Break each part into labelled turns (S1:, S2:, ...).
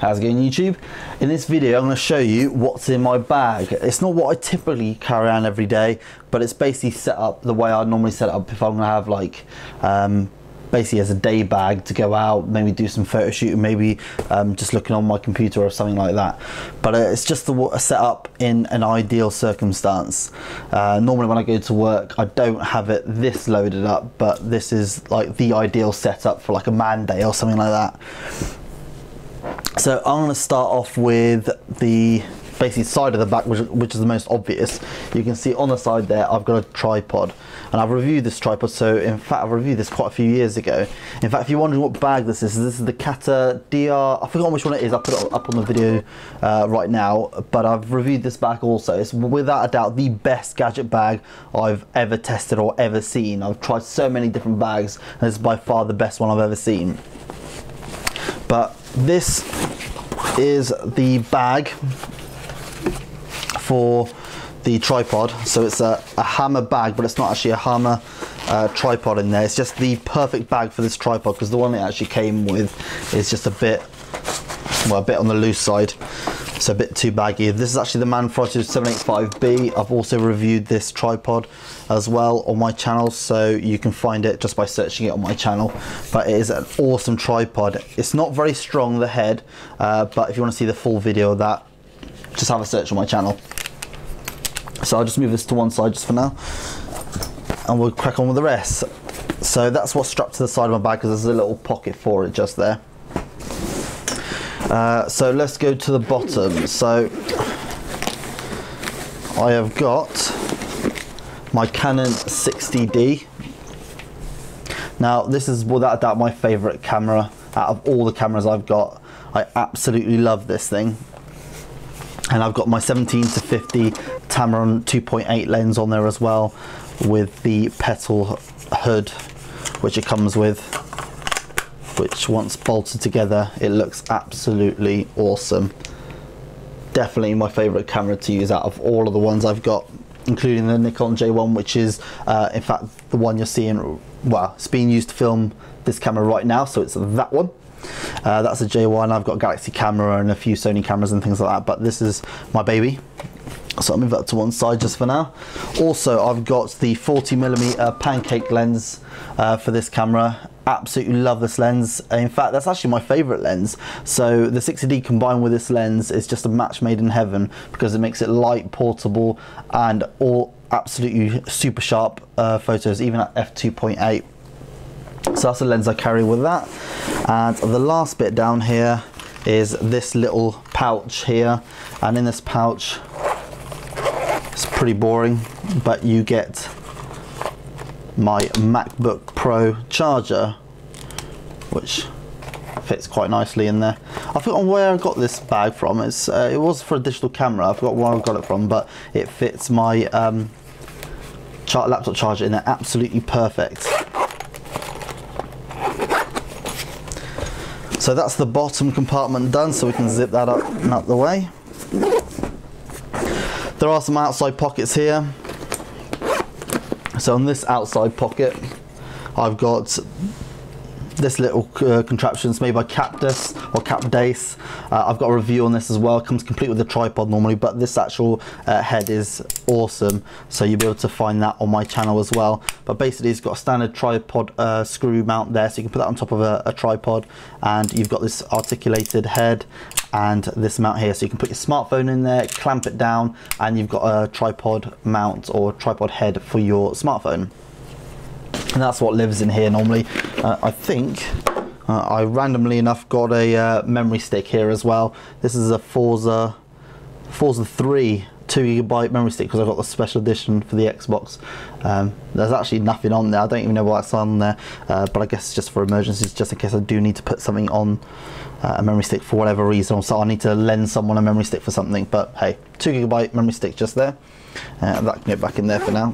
S1: How's it going, YouTube? In this video I'm going to show you what's in my bag. It's not what I typically carry around every day, but it's basically set up the way I normally set it up if I'm going to have like basically as a day bag to go out, maybe do some photo shooting, maybe just looking on my computer or something like that. But it's just a setup in an ideal circumstance. Normally when I go to work I don't have it this loaded up, but this is like the ideal setup for like a man day or something like that. So I'm going to start off with the basically side of the back, which is the most obvious. You can see on the side there I've got a tripod, and I've reviewed this tripod. So in fact I've reviewed this quite a few years ago. In fact, if you're wondering what bag this is the Capdase DR, I forgot which one it is, I'll put it up on the video right now, but I've reviewed this bag also. It's without a doubt the best gadget bag I've ever tested or ever seen. I've tried so many different bags and this is by far the best one I've ever seen. But this is the bag for the tripod. So it's a hammer bag, but it's not actually a hammer tripod in there. It's just the perfect bag for this tripod, because the one it actually came with is just a bit on the loose side. It's a bit too baggy. This is actually the Manfrotto 785B. I've also reviewed this tripod as well on my channel, so you can find it just by searching it on my channel. But it is an awesome tripod. It's not very strong, the head, but if you want to see the full video of that, just have a search on my channel. So I'll just move this to one side just for now, and we'll crack on with the rest. So that's what's strapped to the side of my bag, because there's a little pocket for it just there. So let's go to the bottom. So I have got my Canon 60D. Now this is without a doubt my favourite camera out of all the cameras I've got. I absolutely love this thing. And I've got my 17-50 Tamron 2.8 lens on there as well, with the petal hood which it comes with, which once bolted together it looks absolutely awesome. Definitely my favourite camera to use out of all of the ones I've got, including the Nikon J1, which is in fact the one you're seeing, well, it's being used to film this camera right now, so it's that one. That's a J1. I've got a Galaxy camera and a few Sony cameras and things like that, but this is my baby. So I'll move that to one side just for now. Also, I've got the 40mm pancake lens for this camera. Absolutely love this lens. In fact, that's actually my favorite lens. So the 60D combined with this lens is just a match made in heaven, because it makes it light, portable, and all absolutely super sharp photos, even at f2.8. So that's the lens I carry with that. And the last bit down here is this little pouch here, and in this pouch, it's pretty boring, but you get my MacBook Pro charger, which fits quite nicely in there. I forgot where I got this bag from. It was for a digital camera. I forgot where I got it from, but it fits my laptop charger in there absolutely perfect. So that's the bottom compartment done, so we can zip that up and out the way. There are some outside pockets here. So on this outside pocket, I've got this little contraption. It's made by Capdase or Capdase. I've got a review on this as well. It comes complete with the tripod normally, but this actual head is awesome, so you'll be able to find that on my channel as well. But basically it's got a standard tripod screw mount there, so you can put that on top of a tripod, and you've got this articulated head and this mount here, so you can put your smartphone in there, clamp it down, and you've got a tripod mount or tripod head for your smartphone. And that's what lives in here normally. I think I randomly enough got a memory stick here as well. This is a Forza 3 2GB memory stick, because I've got the special edition for the Xbox. There's actually nothing on there. I don't even know what's on there, but I guess it's just for emergencies, just in case I do need to put something on a memory stick for whatever reason, so I need to lend someone a memory stick for something. But hey, 2GB memory stick just there. That can get back in there for now.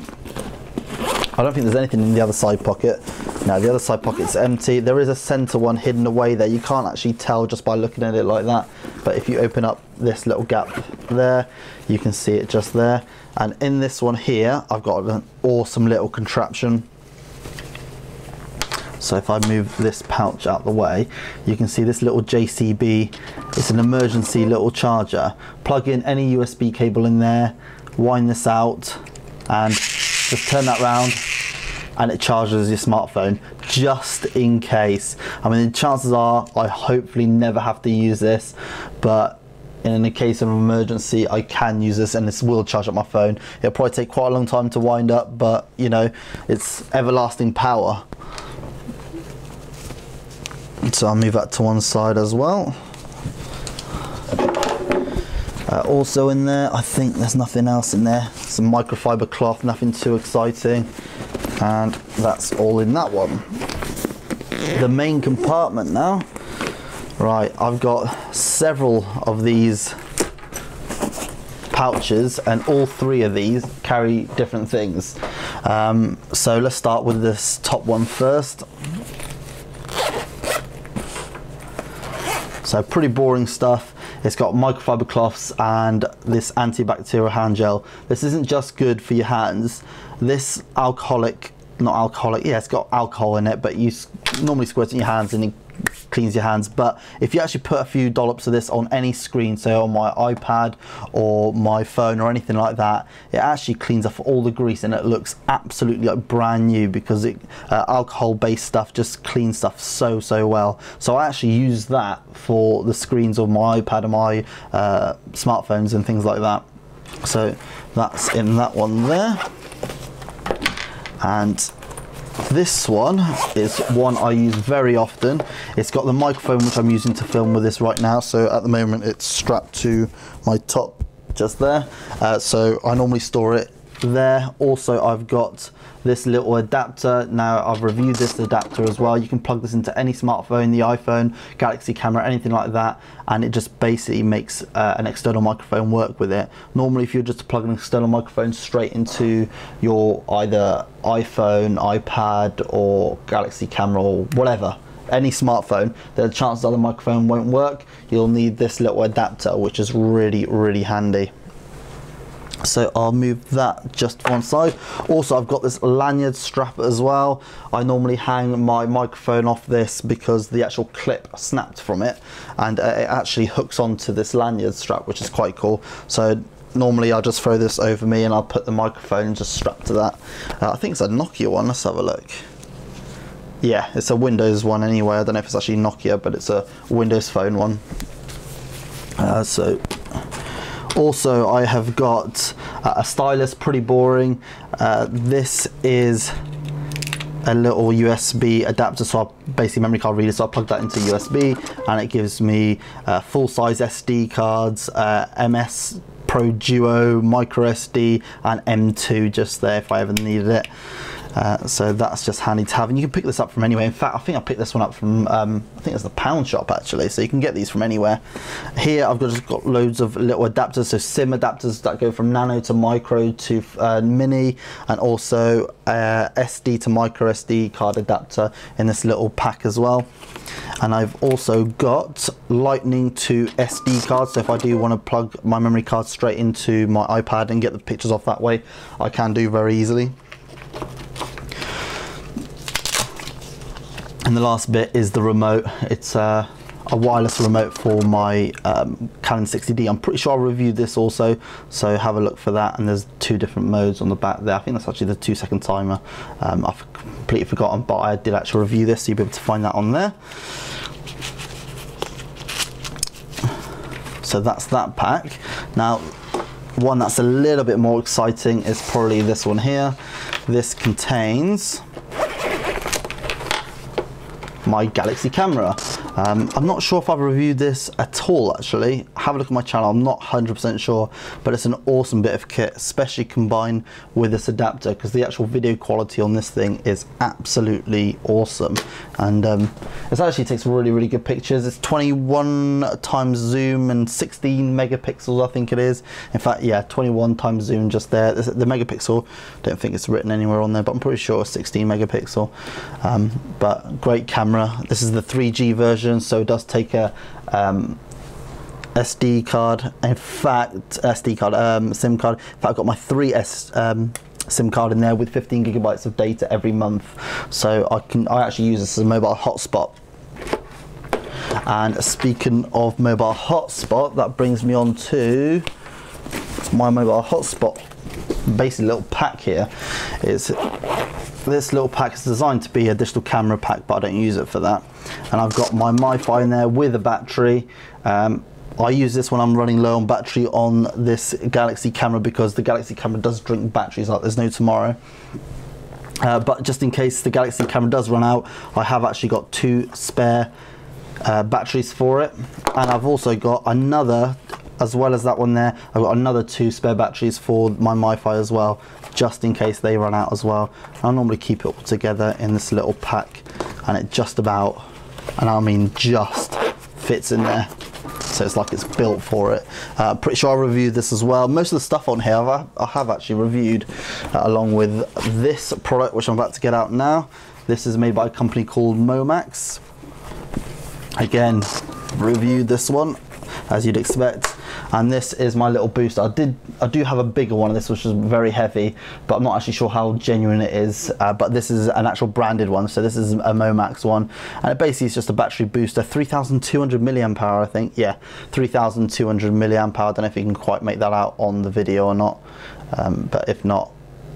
S1: I don't think there's anything in the other side pocket. No, the other side pocket's empty. There is a center one hidden away there. You can't actually tell just by looking at it like that, but if you open up this little gap there, you can see it just there. And in this one here, I've got an awesome little contraption So if I move this pouch out the way, you can see this little JCB. It's an emergency little charger. Plug in any USB cable in there, wind this out, and just turn that round, and it charges your smartphone just in case. I mean, the chances are I hopefully never have to use this, but in the case of an emergency, I can use this, and this will charge up my phone. It'll probably take quite a long time to wind up, but you know, it's everlasting power. So I'll move that to one side as well. Also in there, I think there's nothing else in there. Some microfiber cloth, nothing too exciting. And that's all in that one. The main compartment now. Right, I've got several of these pouches, and all three of these carry different things. So let's start with this top one first. So pretty boring stuff. It's got microfiber cloths and this antibacterial hand gel. This isn't just good for your hands. This not alcoholic, yeah, it's got alcohol in it, but you normally squirt it in your hands and it cleans your hands. But if you actually put a few dollops of this on any screen, so on my iPad or my phone or anything like that, it actually cleans off all the grease and it looks absolutely like brand new, because alcohol based stuff just cleans stuff so well. So I actually use that for the screens of my iPad and my smartphones and things like that. So that's in that one there. And this one is one I use very often. It's got the microphone which I'm using to film with this right now. So at the moment it's strapped to my top just there. So I normally store it there. Also, I've got this little adapter. Now I've reviewed this adapter as well. You can plug this into any smartphone, the iPhone, Galaxy camera, anything like that, and it just basically makes an external microphone work with it. Normally if you're just to plug an external microphone straight into your either iPhone, iPad or Galaxy camera or whatever, any smartphone, the chances are the microphone won't work. You'll need this little adapter, which is really handy. So I'll move that just to one side. Also, I've got this lanyard strap as well. I normally hang my microphone off this because the actual clip snapped from it, and it actually hooks onto this lanyard strap, which is quite cool. So normally I'll just throw this over me and I'll put the microphone just strapped to that. I think it's a Nokia one. Let's have a look. Yeah, it's a Windows one anyway. I don't know if it's actually Nokia, but it's a Windows Phone one. Also, I have got a stylus, pretty boring. This is a little USB adapter, so I basically memory card reader, so I plug that into USB and it gives me full-size SD cards, MS Pro Duo, micro SD and M2 just there if I ever needed it. So that's just handy to have, and you can pick this up from anywhere. In fact, I think I picked this one up from I think it's the pound shop actually, so you can get these from anywhere. Here I've just got loads of little adapters, so SIM adapters that go from nano to micro to mini, and also SD to micro SD card adapter in this little pack as well. And I've also got lightning to SD cards, so if I do want to plug my memory card straight into my iPad and get the pictures off that way, I can do very easily. And the last bit is the remote. It's a wireless remote for my Canon 60D. I'm pretty sure I reviewed this also, so have a look for that. And there's two different modes on the back there. I think that's actually the 2-second timer. I've completely forgotten, but I did actually review this, so you'll be able to find that on there. So that's that pack. Now, one that's a little bit more exciting is probably this one here. This contains my Galaxy camera. I'm not sure if I've reviewed this at all actually. Have a look at my channel, I'm not 100% sure, but it's an awesome bit of kit, especially combined with this adapter, because the actual video quality on this thing is absolutely awesome. And it actually takes really good pictures. It's 21 times zoom and 16 megapixels I think it is. In fact, yeah, 21 times zoom just there. The megapixel, don't think it's written anywhere on there, but I'm pretty sure it's 16 megapixel. But great camera. This is the 3G version, so it does take a SD card. In fact, SD card, SIM card. In fact, I've got my 3S SIM card in there with 15 gigabytes of data every month. So I actually use this as a mobile hotspot. And speaking of mobile hotspot, that brings me on to my mobile hotspot. Basically, little pack here is this little pack is designed to be a digital camera pack, but I don't use it for that. And I've got my Wi-Fi in there with a battery. I use this when I'm running low on battery on this Galaxy camera, because the Galaxy camera does drink batteries like there's no tomorrow. But just in case the Galaxy camera does run out, I have actually got 2 spare batteries for it. And I've also got another, as well as that one there, I've got another 2 spare batteries for my Wi-Fi as well, just in case they run out as well. I normally keep it all together in this little pack, and it just about, and I mean just, fits in there. So it's like it's built for it. Pretty sure I reviewed this as well. Most of the stuff on here I have actually reviewed, along with this product which I'm about to get out now. This is made by a company called Momax. Again, reviewed this one as you'd expect. And this is my little booster. I do have a bigger one of this, which is very heavy, but I'm not actually sure how genuine it is. But this is an actual branded one, so this is a Momax one, and it basically is just a battery booster, 3,200 milliamp hour, I think. Yeah, 3,200 milliamp hour. I don't know if you can quite make that out on the video or not, but if not,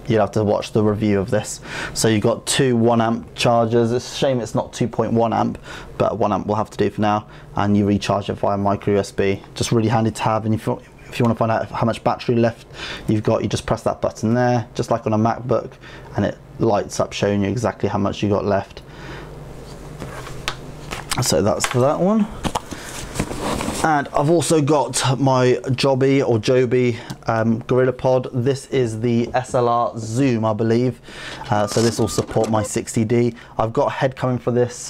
S1: you'll have to watch the review of this. So you've got 2 1-amp chargers. It's a shame it's not 2.1 amp, but 1 amp will have to do for now. And you recharge it via micro USB. Just really handy to have. And if you want to find out how much battery left you've got, you just press that button there, just like on a MacBook, and it lights up showing you exactly how much you got left. So that's for that one. And I've also got my Joby Gorilla Pod. This is the SLR Zoom, I believe. So this will support my 60D. I've got a head coming for this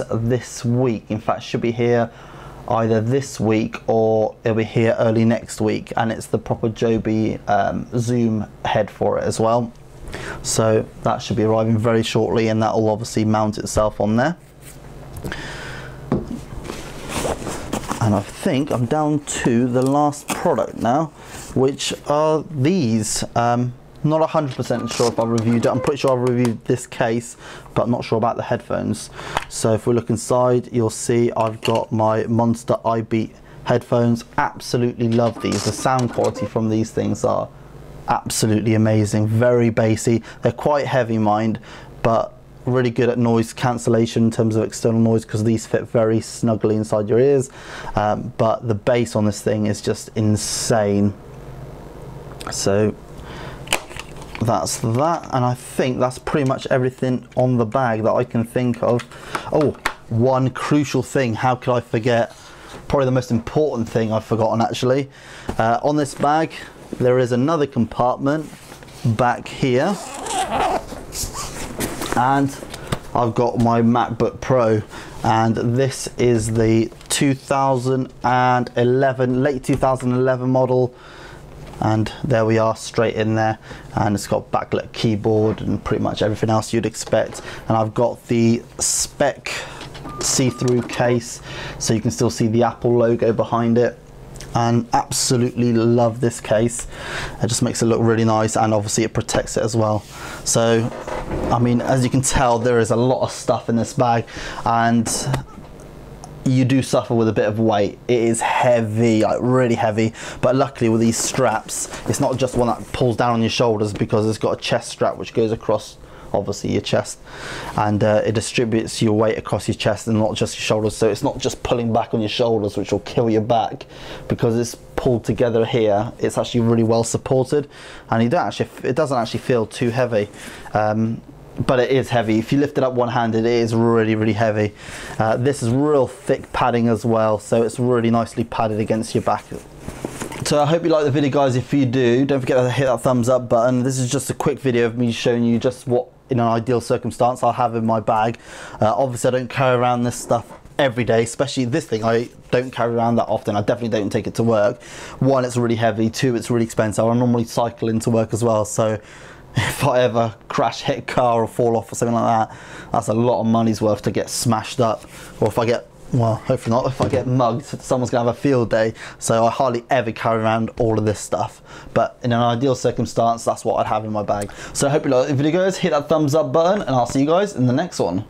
S1: week. In fact, should be here either this week or it'll be here early next week. And it's the proper Joby Zoom head for it as well. So that should be arriving very shortly, and that will obviously mount itself on there. And I think I'm down to the last product now, which are these. Not 100% sure if I reviewed it. I'm pretty sure I reviewed this case, but not sure about the headphones. So if we look inside, you'll see I've got my Monster iBeat headphones. Absolutely love these. The sound quality from these things are absolutely amazing. Very bassy. They're quite heavy, mind, but really good at noise cancellation in terms of external noise, because these fit very snugly inside your ears. But the bass on this thing is just insane. So that's that, and I think that's pretty much everything on the bag that I can think of. Oh, one crucial thing, how could I forget? Probably the most important thing I've forgotten actually. On this bag there is another compartment back here, and I've got my MacBook Pro, and this is the 2011, late 2011 model, and there we are, straight in there, and it's got backlit keyboard and pretty much everything else you'd expect. And I've got the spec see-through case, so you can still see the Apple logo behind it. And absolutely love this case. It just makes it look really nice, and obviously it protects it as well. So I mean, as you can tell, there is a lot of stuff in this bag, and you do suffer with a bit of weight. It is heavy, like really heavy, but luckily with these straps, it's not just one that pulls down on your shoulders, because it's got a chest strap which goes across obviously your chest, and it distributes your weight across your chest and not just your shoulders. So it's not just pulling back on your shoulders, which will kill your back, because it's pulled together here. It's actually really well supported, and it doesn't actually feel too heavy, but it is heavy. If you lift it up one-handed, it is really heavy. This is real thick padding as well, so it's really nicely padded against your back. So I hope you like the video, guys. If you do, don't forget to hit that thumbs up button. This is just a quick video of me showing you just what, in an ideal circumstance, I'll have in my bag. Obviously I don't carry around this stuff every day, especially this thing. I don't carry around that often. I definitely don't take it to work. One, it's really heavy. Two, it's really expensive. I normally cycle into work as well, so if I ever crash, hit a car or fall off or something like that, that's a lot of money's worth to get smashed up. Or if I get Well, hopefully not. If I get mugged, someone's gonna have a field day. So I hardly ever carry around all of this stuff. But in an ideal circumstance, that's what I'd have in my bag. So I hope you like the video, guys. Hit that thumbs up button, and I'll see you guys in the next one.